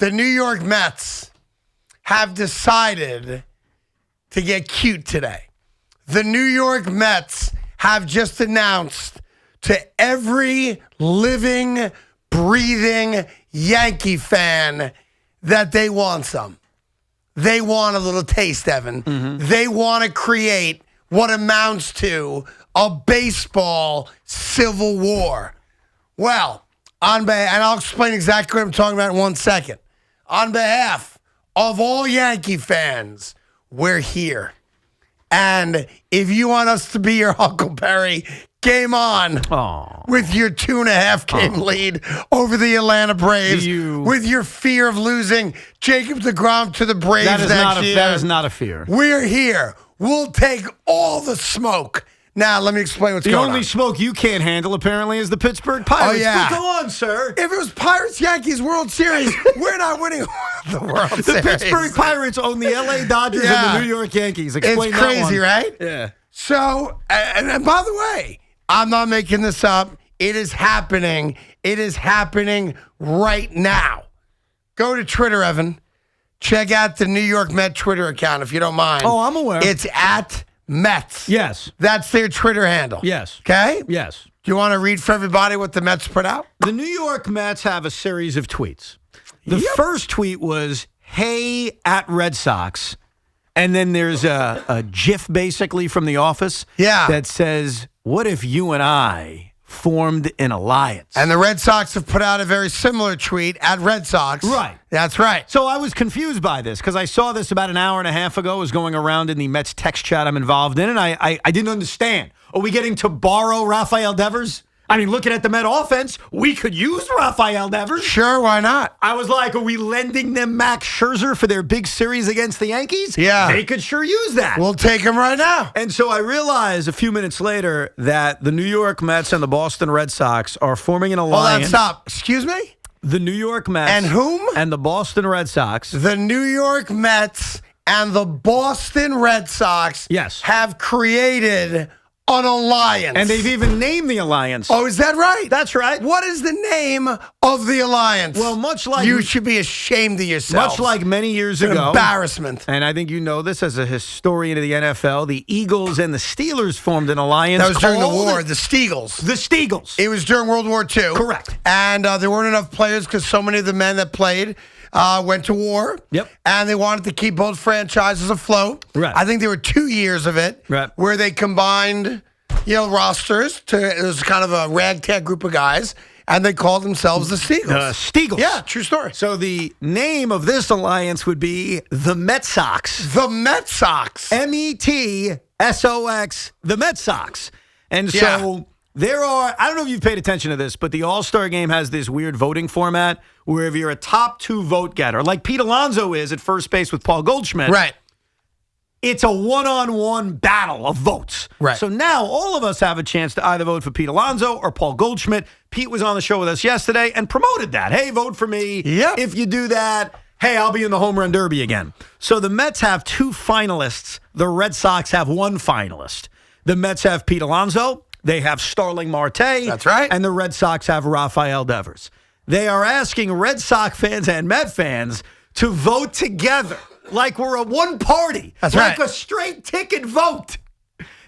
the New York Mets have decided to get cute today. The New York Mets have just announced to every living, breathing Yankee fan that they want some. They want a little taste, Evan. Mm-hmm. They want to create what amounts to a baseball civil war. Well, and I'll explain exactly what I'm talking about in 1 second. On behalf of all Yankee fans, we're here. And if you want us to be your Huckleberry, game on. Aww. With your 2.5 game lead over the Atlanta Braves, with your fear of losing Jacob deGrom to the Braves next year. That is not a fear. We're here. We'll take all the smoke. Now, let me explain what's going on. The only smoke you can't handle, apparently, is the Pittsburgh Pirates. Oh, yeah. But go on, sir. If it was Pirates-Yankees World Series, we're not winning the World Series. The Pittsburgh Pirates own the L.A. Dodgers and the New York Yankees. Explain it's crazy, right? Yeah. So, and by the way, I'm not making this up. It is happening. It is happening right now. Go to Twitter, Evan. Check out the New York Met Twitter account, if you don't mind. Oh, I'm aware. It's at Mets. Yes. That's their Twitter handle. Yes. Okay? Yes. Do you want to read for everybody what the Mets put out? The New York Mets have a series of tweets. The first tweet was, "Hey, at Red Sox." And then there's a GIF, basically, from The Office that says, "What if you and I formed an alliance?" And the Red Sox have put out a very similar tweet at Red Sox. Right. That's right. So I was confused by this because I saw this about an hour and a half ago. It was going around in the Mets text chat I'm involved in, and I didn't understand. Are we getting to borrow Rafael Devers? I mean, looking at the Met offense, we could use Rafael Devers. Sure, why not? I was like, are we lending them Max Scherzer for their big series against the Yankees? Yeah. They could sure use that. We'll take him right now. And so I realized a few minutes later that the New York Mets and the Boston Red Sox are forming an alliance. Hold on, stop. Excuse me? The New York Mets. And whom? And the Boston Red Sox. The New York Mets and the Boston Red Sox have created an alliance. And they've even named the alliance. Oh, is that right? That's right. What is the name of the alliance? Well, much like... You should be ashamed of yourself. Much like many years ago. Embarrassment. And I think you know this as a historian of the NFL, the Eagles and the Steelers formed an alliance. That was during the war, the Steagles. The Steagles. It was during World War II. Correct. And there weren't enough players because so many of the men that played went to war. Yep. And they wanted to keep both franchises afloat. Right. I think there were 2 years of it where they combined, rosters. It was kind of a ragtag group of guys, and they called themselves the Steagles. Steagles. Yeah, true story. So the name of this alliance would be the Met Sox. The Met Sox. METSOX, the Met Sox. And so there are, I don't know if you've paid attention to this, but the All-Star Game has this weird voting format where if you're a top 2 vote getter, like Pete Alonso is at first base with Paul Goldschmidt. Right. It's a one-on-one battle of votes. Right. So now all of us have a chance to either vote for Pete Alonso or Paul Goldschmidt. Pete was on the show with us yesterday and promoted that. Hey, vote for me. Yep. If you do that, hey, I'll be in the home run derby again. So the Mets have 2 finalists. The Red Sox have 1 finalist. The Mets have Pete Alonso. They have Starling Marte. That's right. And the Red Sox have Rafael Devers. They are asking Red Sox fans and Met fans to vote together. Like we're a one party. That's like right. a straight ticket vote.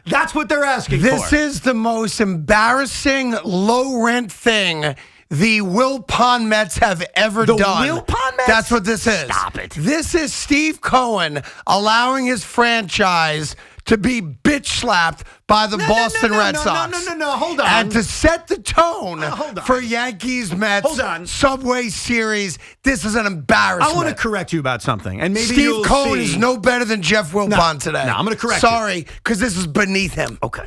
That's what they're asking for. This is the most embarrassing low-rent thing the Wilpon Mets have ever done. The Wilpon Mets? That's what this is. Stop it. This is Steve Cohen allowing his franchise to be bitch-slapped by the Boston Red Sox. No, hold on. And to set the tone hold on. for Yankees-Mets Subway Series, this is an embarrassment. I want to correct you about something. And maybe Steve Cohen is no better than Jeff Wilpon today. No, I'm going to correct you. Sorry, because this is beneath him. Okay.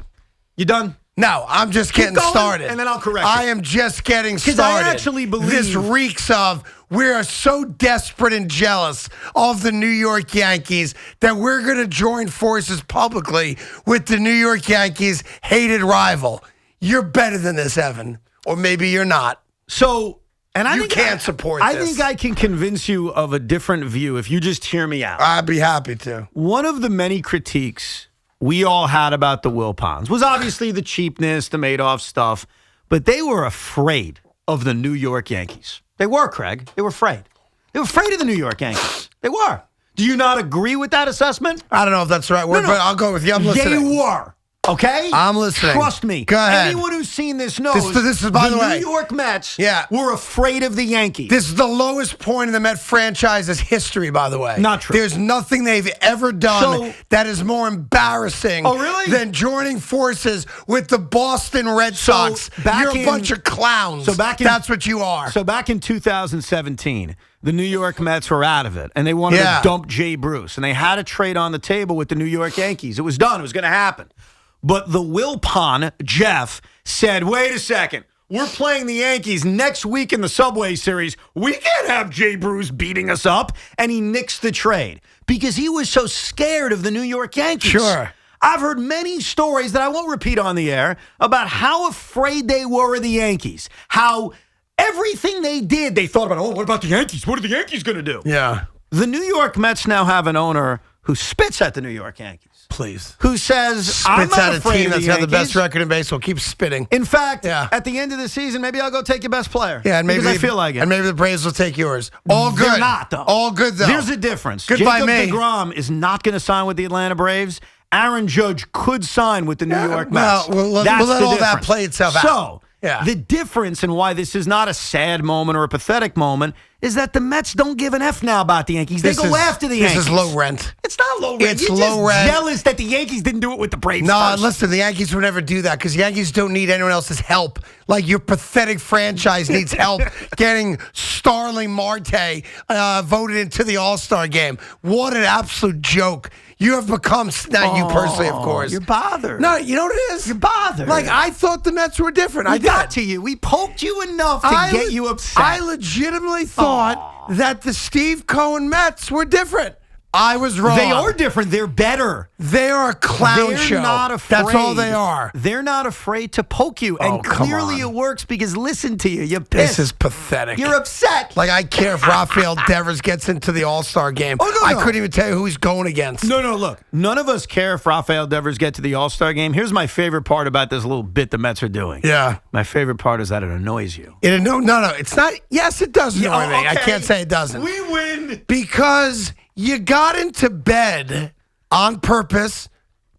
You done? No, I'm just getting started. And then I'll correct you. I am just getting started. Because I actually believe... This reeks of, we are so desperate and jealous of the New York Yankees that we're going to join forces publicly with the New York Yankees' hated rival. You're better than this, Evan. Or maybe you're not. So... And you can't support this. I think I can convince you of a different view if you just hear me out. I'd be happy to. One of the many critiques we all had about the Wilpons was obviously the cheapness, the Madoff stuff, but they were afraid of the New York Yankees. They were, Craig. They were afraid. They were afraid of the New York Yankees. They were. Do you not agree with that assessment? I don't know if that's the right word, but I'll go with you. I'm listening. They were. Okay? I'm listening. Trust me. Go ahead. Anyone who's seen this knows this is, by the way, New York Mets were afraid of the Yankees. This is the lowest point in the Met franchise's history, by the way. Not true. There's nothing they've ever done that is more embarrassing than joining forces with the Boston Red Sox. You're a bunch of clowns. That's what you are. So back in 2017, the New York Mets were out of it, and they wanted to dump Jay Bruce, and they had a trade on the table with the New York Yankees. It was done. It was going to happen. But the Wilpon, Jeff, said, wait a second. We're playing the Yankees next week in the Subway Series. We can't have Jay Bruce beating us up. And he nixed the trade because he was so scared of the New York Yankees. Sure. I've heard many stories that I won't repeat on the air about how afraid they were of the Yankees, how everything they did, they thought about, what about the Yankees? What are the Yankees going to do? Yeah. The New York Mets now have an owner who spits at the New York Yankees. Please. Who says, I'm spits not at a afraid team of that's the got the Yankees. best record in baseball. Keep spitting. In fact, at the end of the season, maybe I'll go take your best player. Yeah, and maybe because I feel like it. And maybe the Braves will take yours. All good. They're not, though. All good, though. There's a difference. Goodbye, Jacob DeGrom is not going to sign with the Atlanta Braves. Aaron Judge could sign with the New York Mets. We'll let all that play itself out. So, the difference and why this is not a sad moment or a pathetic moment is that the Mets don't give an F now about the Yankees. They go after the Yankees. This is low rent. It's not low rent. It's You're low just rent. jealous that the Yankees didn't do it with the Braves first. Listen, the Yankees would never do that because the Yankees don't need anyone else's help. Like your pathetic franchise needs help getting Starling Marte voted into the All-Star game. What an absolute joke. You have become, not you personally, of course. You're bothered. No, you know what it is? You're bothered. Like, I thought the Mets were different. I got to you. We poked you enough to get you upset. I legitimately thought that the Steve Cohen Mets were different. I was wrong. They are different. They're better. They are a clown show. They're not afraid. That's all they are. They're not afraid to poke you. And clearly it works because listen to you. You're pissed. This is pathetic. You're upset. Like, I care if Rafael Devers gets into the All-Star game. I couldn't even tell you who he's going against. No, look. None of us care if Rafael Devers get to the All-Star game. Here's my favorite part about this little bit the Mets are doing. Yeah. My favorite part is that it annoys you. No, it's not. Yes, it does annoy me. I can't say it doesn't. We win. Because you got into bed on purpose,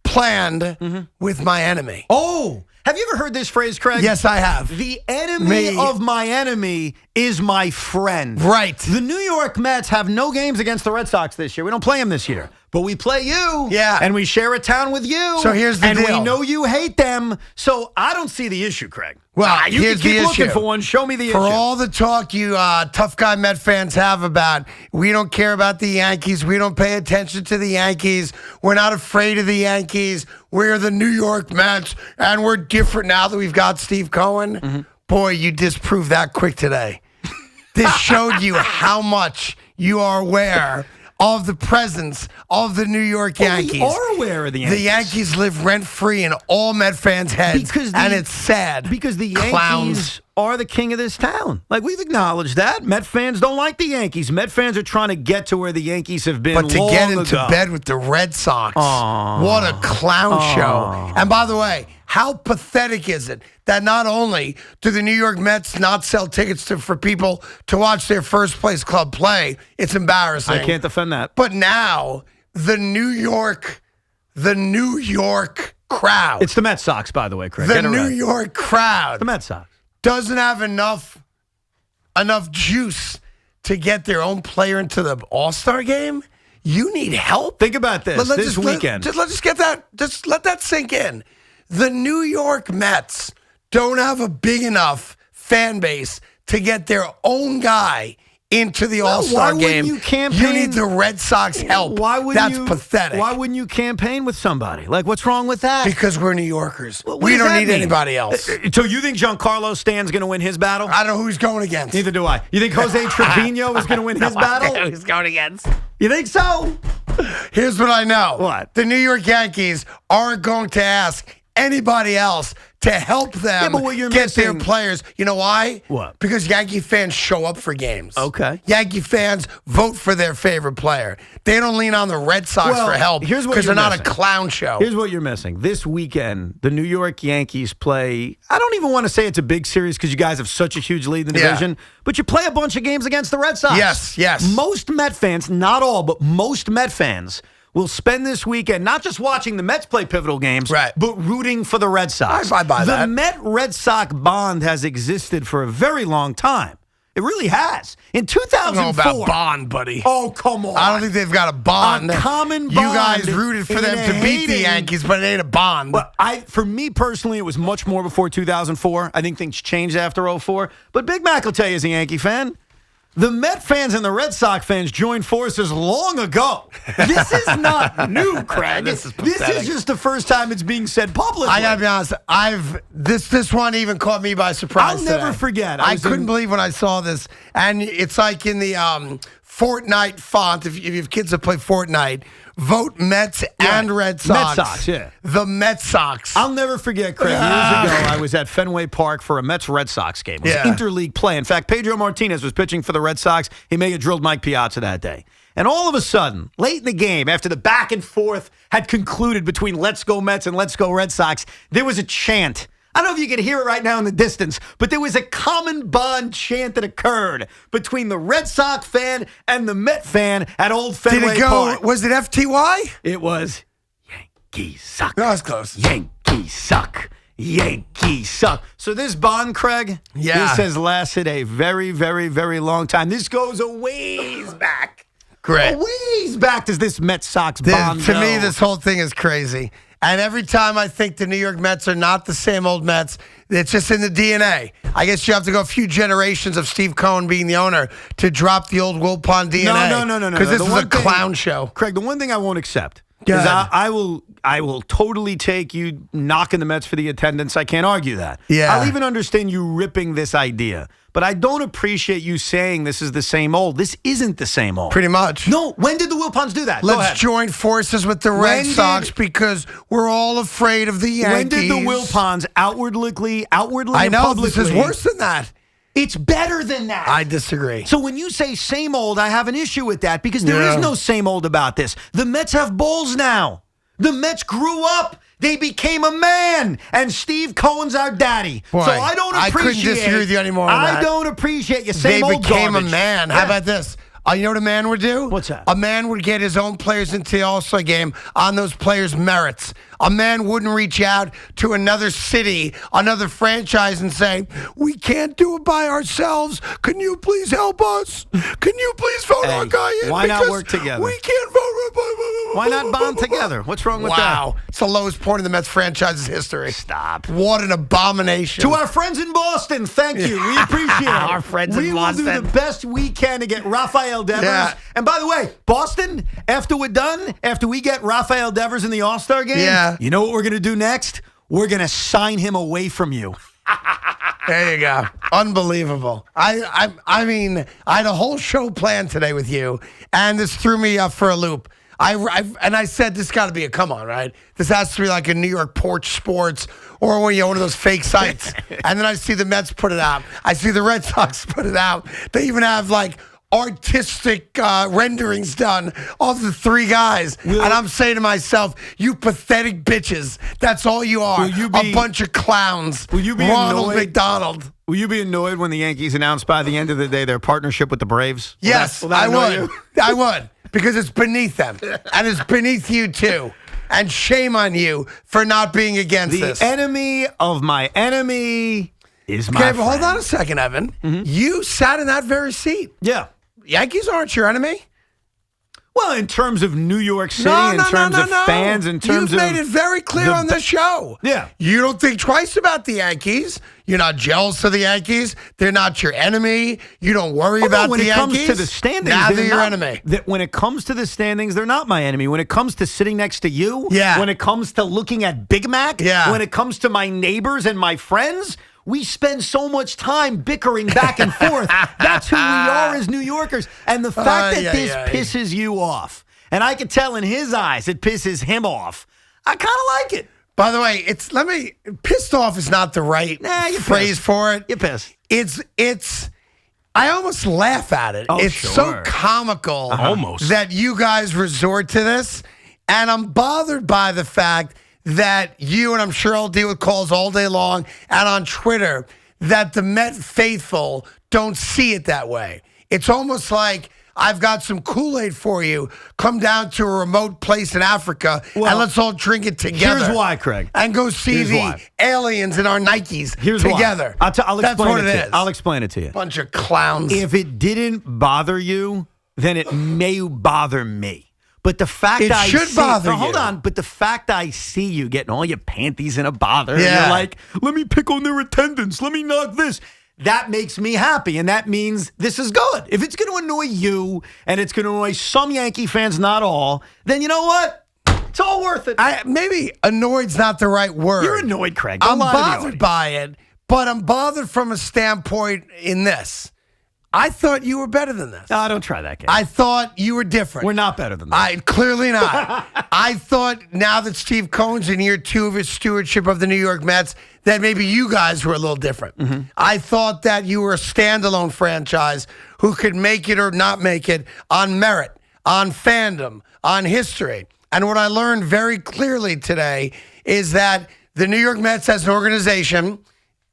planned with my enemy. Oh, have you ever heard this phrase, Craig? Yes, I have. The enemy of my enemy is my friend. Right. The New York Mets have no games against the Red Sox this year. We don't play them this year. But we play you. Yeah. And we share a town with you. So here's the deal. And we know you hate them. So I don't see the issue, Craig. Well, you here's can keep the looking issue. for one. Show me the issue. For all the talk you tough guy Met fans have about, we don't care about the Yankees. We don't pay attention to the Yankees. We're not afraid of the Yankees. We're the New York Mets, and we're different now that we've got Steve Cohen. Boy, you disproved that quick today. This showed you how much you are aware of the presence of the New York Yankees. We are aware of the Yankees. The Yankees live rent-free in all Met fans' heads, and it's sad. Because the Yankees are the king of this town. Like, we've acknowledged that. Met fans don't like the Yankees. Met fans are trying to get to where the Yankees have been But to long get into ago. bed with the Red Sox, what a clown show. And by the way, how pathetic is it that not only do the New York Mets not sell tickets for people to watch their first place club play, it's embarrassing. I can't defend that. But now the New York crowd. It's the Met Sox, by the way, Craig. The New York crowd. The Met Sox. Doesn't have enough juice to get their own player into the All-Star game. You need help. Think about this. This weekend. Just let that sink in. The New York Mets don't have a big enough fan base to get their own guy into the All-Star game. You campaign? You need the Red Sox help. That's pathetic. Why wouldn't you campaign with somebody? Like, what's wrong with that? Because we're New Yorkers. We don't need anybody else. So you think Giancarlo Stan's going to win his battle? I don't know who he's going against. Neither do I. You think Jose Trevino is going to win his battle? Who he's going against. You think so? Here's what I know. What? The New York Yankees aren't going to ask anybody else to help them but what you're get their missing- players. You know why? What? Because Yankee fans show up for games. Okay. Yankee fans vote for their favorite player. They don't lean on the Red Sox for help here's what because they're you're not missing. a clown show. Here's what you're missing. This weekend, the New York Yankees play, I don't even want to say it's a big series because you guys have such a huge lead in the division, but you play a bunch of games against the Red Sox. Yes. Most Met fans, not all, but most Met fans will spend this weekend not just watching the Mets play pivotal games, right, but rooting for the Red Sox. I buy that. The Met-Red Sox bond has existed for a very long time. It really has. In 2004. I don't know about bond, buddy. Oh, come on. I don't think they've got a bond. A common bond. You guys rooted for them to beat the hating- Yankees, but it ain't a bond. But for me personally, it was much more before 2004. I think things changed after 2004. But Big Mac will tell you as a Yankee fan, the Met fans and the Red Sox fans joined forces long ago. This is not new, Craig. This is This pathetic. is just the first time it's being said publicly. I gotta be honest. This one even caught me by surprise. I'll never today. forget. I couldn't believe when I saw this, and it's like in the Fortnite font. If you have kids that play Fortnite, vote Mets and Red Sox. Met Sox, yeah. The Met Sox. I'll never forget, Craig. Years ago, I was at Fenway Park for a Mets-Red Sox game. It was interleague play. In fact, Pedro Martinez was pitching for the Red Sox. He may have drilled Mike Piazza that day. And all of a sudden, late in the game, after the back and forth had concluded between Let's Go Mets and Let's Go Red Sox, there was a chant. I don't know if you can hear it right now in the distance, but there was a common bond chant that occurred between the Red Sox fan and the Met fan at Old Fenway Did it go? Park. Was it FTY? It was Yankees suck. No, it's close. Yankees suck. Yankees suck. So this bond, Craig, this has lasted a very, very, very long time. This goes a ways back. Great. A ways back does this Met Sox bond To go. me, this whole thing is crazy. And every time I think the New York Mets are not the same old Mets, it's just in the DNA. I guess you have to go a few generations of Steve Cohen being the owner to drop the old Wilpon DNA. No. Because this The is one a clown show. Craig, the one thing I won't accept Go is ahead. I will totally take you knocking the Mets for the attendance. I can't argue that. Yeah. I'll even understand you ripping this idea. But I don't appreciate you saying this is the same old. This isn't the same old. Pretty much. No, when did the Wilpons do that? Go Let's ahead. join forces with the Red Sox because we're all afraid of the Yankees. When did the Wilpons outwardly I and know, publicly? this is worse than that. It's better than that. I disagree. So when you say same old, I have an issue with that because there is no same old about this. The Mets have balls now. The Mets grew up. They became a man, and Steve Cohen's our daddy. Boy, so I don't appreciate. I couldn't disagree with you anymore on I that. don't appreciate you same They old became garbage. a man. Yeah. How about this? You know what a man would do? What's that? A man would get his own players into the All-Star game on those players' merits. A man wouldn't reach out to another city, another franchise, and say, we can't do it by ourselves. Can you please help us? Can you please vote our guy in? Why not Because work together? We can't vote. Why not bond together? What's wrong with that? Wow. It's the lowest point in the Mets franchise's history. Stop. What an abomination. To our friends in Boston, thank you. We appreciate it. Our friends in Boston. We will do the best we can to get Rafael Devers. Yeah. And by the way, Boston, after we're done, after we get Rafael Devers in the All-Star game, you know what we're going to do next? We're going to sign him away from you. There you go. Unbelievable. I mean, I had a whole show planned today with you, and this threw me up for a loop. I said this got to be a come on, right? This has to be like a New York Porch Sports or one of those fake sites. And then I see the Mets put it out. I see the Red Sox put it out. They even have like artistic renderings done of the three guys. And I'm saying to myself, you pathetic bitches. That's all you are. A bunch of clowns. Will you be Ronald annoyed? McDonald. Will you be annoyed when the Yankees announce by the end of the day their partnership with the Braves? Yes, Will that I annoy would. you? I would. Because it's beneath them. And it's beneath you, too. And shame on you for not being against this. The enemy of my enemy is my Okay, but friend. hold on a second, Evan. You sat in that very seat. Yeah. Yankees aren't your enemy. Well, in terms of New York City, No, in terms of fans, in terms You've of... made it very clear on this show. Yeah. You don't think twice about the Yankees. You're not jealous of the Yankees. They're not your enemy. You don't worry about when the it Yankees. comes to the standings, Now they're they're your not- enemy. When it comes to the standings, they're not my enemy. When it comes to sitting next to you, Yeah. when it comes to looking at Big Mac, Yeah. when it comes to my neighbors and my friends, we spend so much time bickering back and forth. That's who we are as New Yorkers. And the fact that this pisses you off, and I can tell in his eyes it pisses him off, I kind of like it. By the way, pissed off is not the right phrase for it. You're pissed. It's. I almost laugh at it. Oh, it's sure. so comical that you guys resort to this. And I'm bothered by the fact that you, and I'm sure I'll deal with calls all day long and on Twitter, that the Met faithful don't see it that way. It's almost like, I've got some Kool-Aid for you. Come down to a remote place in Africa and let's all drink it together. Here's why, Craig. And go see aliens in our Nikes together. I'll explain That's what it is. I'll explain it to you. Bunch of clowns. If it didn't bother you, then it may bother me. But the fact it should bother you. Hold on. But the fact I see you getting all your panties in a bother, and you're like, let me pick on their attendance. Let me knock this. That makes me happy, and that means this is good. If it's going to annoy you, and it's going to annoy some Yankee fans, not all, then you know what? It's all worth it. Maybe annoyed's not the right word. You're annoyed, Craig. I'm bothered by it, but I'm bothered from a standpoint in this. I thought you were better than this. No, don't try that game. I thought you were different. We're not better than that. Clearly not. I thought now that Steve Cohen's in year 2 of his stewardship of the New York Mets, that maybe you guys were a little different. Mm-hmm. I thought that you were a standalone franchise who could make it or not make it on merit, on fandom, on history. And what I learned very clearly today is that the New York Mets as an organization,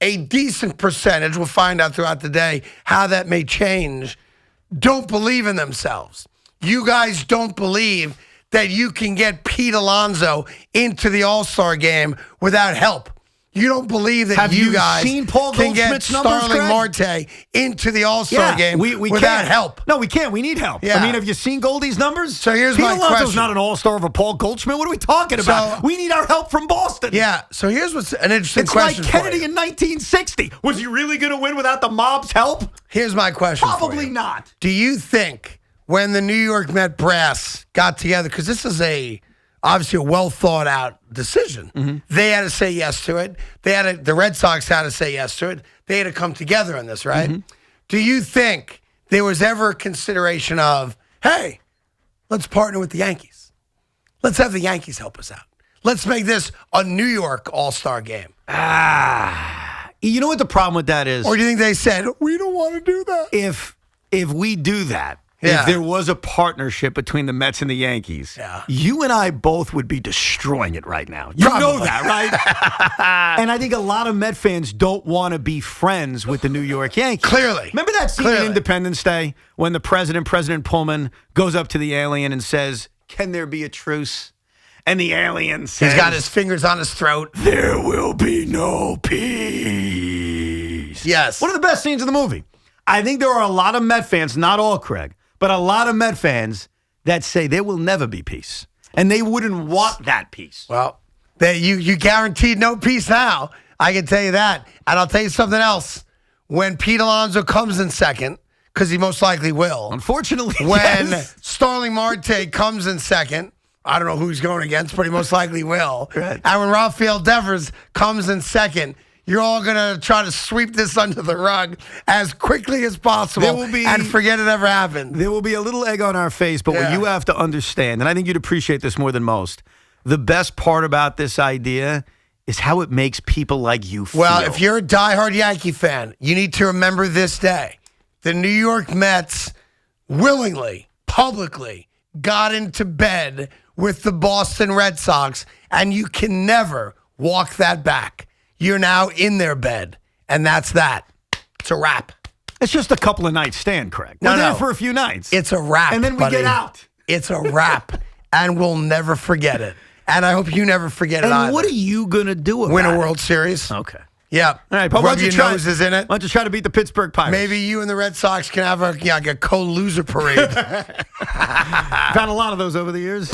a decent percentage, we'll find out throughout the day how that may change, don't believe in themselves. You guys don't believe that you can get Pete Alonso into the All-Star game without help. You don't believe that you guys can get Starling Marte into the All-Star game without help. No, we can't. We need help. Yeah. I mean, have you seen Goldie's numbers? So here's my question. Pete Alonso's not an All-Star of a Paul Goldschmidt. What are we talking about? We need our help from Boston. Yeah, so here's what's an interesting question. It's like Kennedy in 1960. Was he really going to win without the mob's help? Here's my question Probably not. Do you think when the New York Met brass got together, because this is obviously a well-thought-out decision. Mm-hmm. They had to say yes to it. The Red Sox had to say yes to it. They had to come together on this, right? Mm-hmm. Do you think there was ever a consideration of, hey, let's partner with the Yankees. Let's have the Yankees help us out. Let's make this a New York All-Star game. You know what the problem with that is? Or do you think they said, we don't want to do that? If we do that, if there was a partnership between the Mets and the Yankees, you and I both would be destroying it right now. You know that, right? And I think a lot of Met fans don't want to be friends with the New York Yankees. Clearly. Remember that scene in Independence Day when the President Pullman, goes up to the alien and says, can there be a truce? And the alien says, he's got his fingers on his throat. There will be no peace. Yes. One of the best scenes of the movie. I think there are a lot of Met fans, not all, Craig, but a lot of Met fans that say there will never be peace. And they wouldn't want that peace. Well, you guaranteed no peace now. I can tell you that. And I'll tell you something else. When Pete Alonso comes in second, because he most likely will. Unfortunately, when Starling Marte comes in second, I don't know who he's going against, but he most likely will. Right. And when Rafael Devers comes in second, you're all going to try to sweep this under the rug as quickly as possible and forget it ever happened. There will be a little egg on our face, but what you have to understand, and I think you'd appreciate this more than most, the best part about this idea is how it makes people like you feel. Well, if you're a diehard Yankee fan, you need to remember this day. The New York Mets willingly, publicly got into bed with the Boston Red Sox, and you can never walk that back. You're now in their bed, and that's that. It's a wrap. It's just a couple of nights stand, Craig. We're there for a few nights. It's a wrap, and then we get out. It's a wrap, and we'll never forget it. And I hope you never forget it either. And what are you going to do about it? Win a World Series. Okay. Yeah. All right, rub your noses in it. Why don't you try to beat the Pittsburgh Pirates? Maybe you and the Red Sox can have a co-loser parade. Found a lot of those over the years.